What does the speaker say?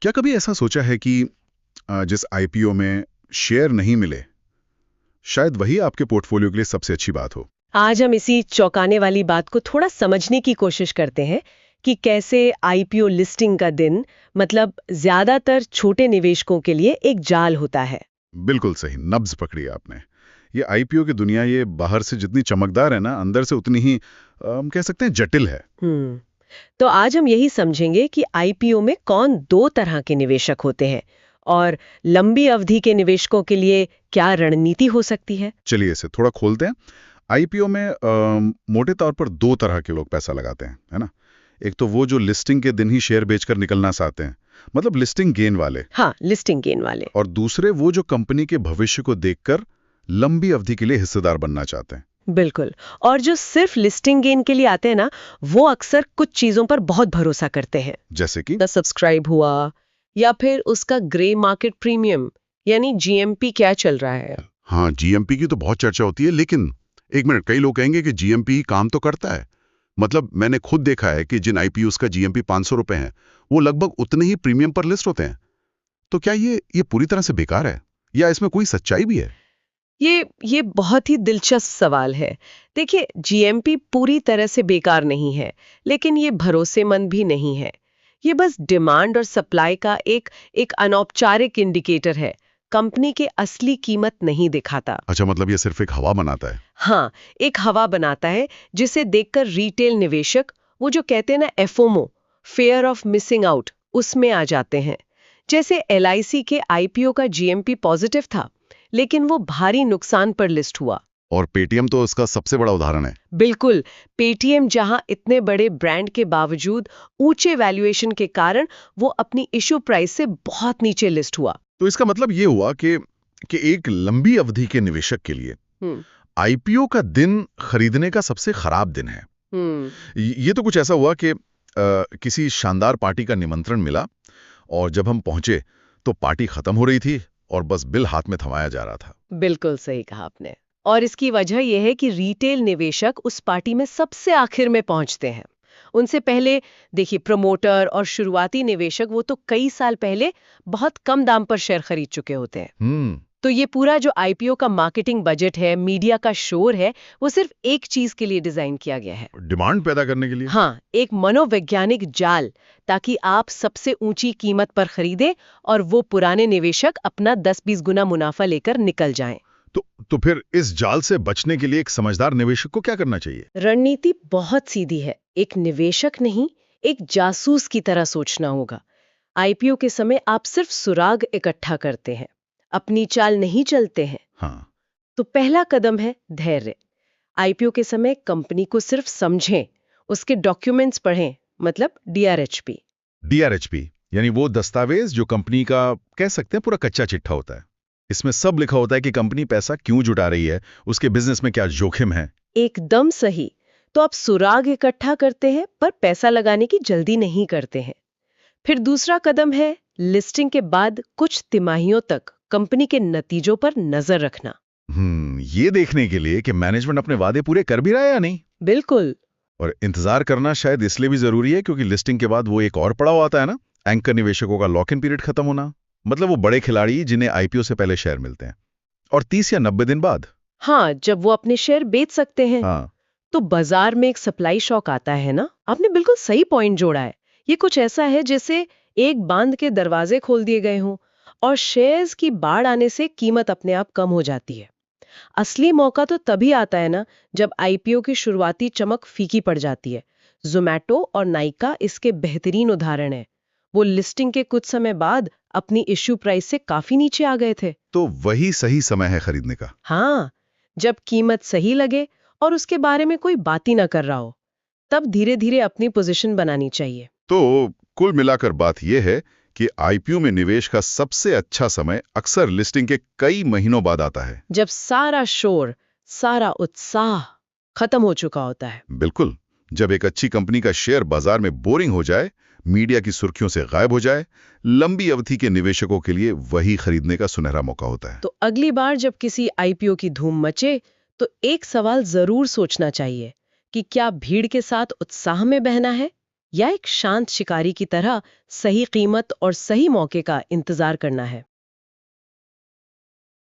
क्या कभी ऐसा सोचा है कि जिस आईपीओ में शेयर नहीं मिले, शायद वही आपके पोर्टफोलियो के लिए सबसे अच्छी बात हो? आज हम इसी चौंकाने वाली बात को थोड़ा समझने की कोशिश करते हैं कि कैसे आईपीओ लिस्टिंग का दिन मतलब ज्यादातर छोटे निवेशकों के लिए एक जाल होता है। बिल्कुल सही, नब्ज पकड़ी आपने। ये आईपीओ की दुनिया ये बाहर से जितनी चमकदार है ना, अंदर से उतनी ही हम कह सकते हैं जटिल है। तो आज हम यही समझेंगे कि आईपीओ में कौन दो तरह के निवेशक होते हैं और लंबी अवधि के निवेशकों के लिए क्या रणनीति हो सकती है। चलिए इसे थोड़ा खोलते हैं। आईपीओ में मोटे तौर पर दो तरह के लोग पैसा लगाते हैं, है ना? एक तो वो जो लिस्टिंग के दिन ही शेयर बेचकर निकलना चाहते हैं, मतलब लिस्टिंग गेन वाले। हाँ, लिस्टिंग गेन वाले। और दूसरे वो जो कंपनी के भविष्य को देखकर लंबी अवधि के लिए हिस्सेदार बनना चाहते हैं। बिल्कुल। और जो सिर्फ लिस्टिंग गेन के लिए आते हैं ना, वो अक्सर कुछ चीजों पर बहुत भरोसा करते हैं, जैसे कि सब्सक्राइब हुआ या फिर उसका ग्रे मार्केट प्रीमियम यानी जीएमपी क्या चल रहा है। हाँ, जीएमपी की तो बहुत चर्चा होती है, लेकिन एक मिनट, कई लोग कहेंगे कि जीएमपी ही काम तो करता है। मतलब मैंने खुद देखा है कि जिन आईपीओ का जीएमपी 500 रुपए है, वो लगभग उतने ही प्रीमियम पर लिस्ट होते हैं। तो क्या ये पूरी तरह से बेकार है या इसमें कोई सच्चाई भी है? ये बहुत ही दिलचस्प सवाल है। देखिए, जीएमपी पूरी तरह से बेकार नहीं है, लेकिन ये भरोसेमंद भी नहीं है। ये बस डिमांड और सप्लाई का एक अनौपचारिक इंडिकेटर है, कंपनी के असली कीमत नहीं दिखाता। अच्छा, मतलब ये सिर्फ एक हवा बनाता है। हाँ, एक हवा बनाता है जिसे देखकर रिटेल निवेशक, वो जो कहते हैं ना एफओमो, फेयर ऑफ मिसिंग आउट, उसमें आ जाते हैं। जैसे एलआईसी के आईपीओ का जीएमपी पॉजिटिव था, लेकिन वो भारी नुकसान पर लिस्ट हुआ। और पेटीएम तो उसका सबसे बड़ा उदाहरण है। बिल्कुल, पेटीएम जहां इतने बड़े ब्रांड के बावजूद ऊंचे वैल्यूएशन के कारण वो अपनी इश्यू प्राइस से बहुत नीचे लिस्ट हुआ। तो इसका मतलब ये हुआ कि एक लंबी अवधि के निवेशक के लिए आईपीओ का दिन खरीदने का सबसे खराब दिन है। ये तो कुछ ऐसा हुआ कि किसी शानदार पार्टी का निमंत्रण मिला और जब हम पहुंचे तो पार्टी खत्म हो रही थी और बस बिल हाथ में थमाया जा रहा था। बिल्कुल सही कहा आपने। और इसकी वजह यह है कि रिटेल निवेशक उस पार्टी में सबसे आखिर में पहुंचते हैं। उनसे पहले देखिए, प्रमोटर और शुरुआती निवेशक वो तो कई साल पहले बहुत कम दाम पर शेयर खरीद चुके होते हैं। तो ये पूरा जो आईपीओ का मार्केटिंग बजट है, मीडिया का शोर है, वो सिर्फ एक चीज के लिए डिजाइन किया गया है, डिमांड पैदा करने के लिए। हाँ, एक मनोवैज्ञानिक जाल, ताकि आप सबसे ऊंची कीमत पर खरीदें और वो पुराने निवेशक अपना 10-20 गुना मुनाफा लेकर निकल जाएं। तो फिर इस जाल से बचने के लिए एक समझदार निवेशक को क्या करना चाहिए? रणनीति बहुत सीधी है। एक निवेशक नहीं, एक जासूस की तरह सोचना होगा। आईपीओ के समय आप सिर्फ सुराग इकट्ठा करते हैं, अपनी चाल नहीं चलते हैं। हाँ। तो पहला कदम है धैर्य। आईपीओ के समय कंपनी को सिर्फ समझें, उसके डॉक्यूमेंट्स पढ़ें, मतलब डीआरएचपी। डीआरएचपी यानी वो दस्तावेज जो कंपनी का कह सकते हैं पूरा कच्चा चिट्ठा होता है। इसमें सब लिखा होता है कि कंपनी पैसा क्यों जुटा रही है, उसके बिजनेस में क्या जोखिम है। एकदम सही। तो आप सुराग इकट्ठा करते हैं पर पैसा लगाने की जल्दी नहीं करते हैं। फिर दूसरा कदम है लिस्टिंग के बाद कुछ तिमाहियों तक कंपनी के नतीजों पर नजर रखना। ये देखने के लिए कि मैनेजमेंट अपने वादे पूरे कर भी रहा है या नहीं। बिल्कुल। और इंतजार करना शायद इसलिए भी जरूरी है क्योंकि लिस्टिंग के बाद वो एक और पड़ाव आता है ना, एंकर निवेशकों का लॉक इन पीरियड खत्म होना। मतलब वो बड़े खिलाड़ी जिन्हें आईपीओ से पहले शेयर मिलते हैं और 30 या 90 दिन बाद, हाँ, जब वो अपने शेयर बेच सकते हैं। हाँ, तो बाजार में एक सप्लाई शॉक आता है ना। आपने बिल्कुल सही पॉइंट जोड़ा है। ये कुछ ऐसा है जैसे एक बांध के दरवाजे खोल दिए गए हों और शेयर्स की बाढ़ आने से कीमत अपने आप कम हो जाती है। असली मौका तो तभी आता है ना, जब आईपीओ की शुरुआती चमक फीकी पड़ जाती है। जोमैटो और नाइका इसके बेहतरीन उदाहरण है। वो लिस्टिंग के कुछ समय बाद अपनी इश्यू प्राइस से काफी नीचे आ गए थे। तो वही सही समय है खरीदने का। हाँ, जब कीमत सही लगे और उसके बारे में कोई बात ही ना कर रहा हो, तब धीरे धीरे अपनी पोजीशन बनानी चाहिए। तो कुल मिलाकर बात यह है कि आईपीओ में निवेश का सबसे अच्छा समय अक्सर लिस्टिंग के कई महीनों बाद आता है, जब सारा शोर, सारा उत्साह खत्म हो चुका होता है। बिल्कुल। जब एक अच्छी कंपनी का शेयर बाजार में बोरिंग हो जाए, मीडिया की सुर्खियों से गायब हो जाए, लंबी अवधि के निवेशकों के लिए वही खरीदने का सुनहरा मौका होता है। तो अगली बार जब किसी आईपीओ की धूम मचे, तो एक सवाल जरूर सोचना चाहिए कि क्या भीड़ के साथ उत्साह में बहना है या एक शांत शिकारी की तरह सही कीमत और सही मौके का इंतजार करना है?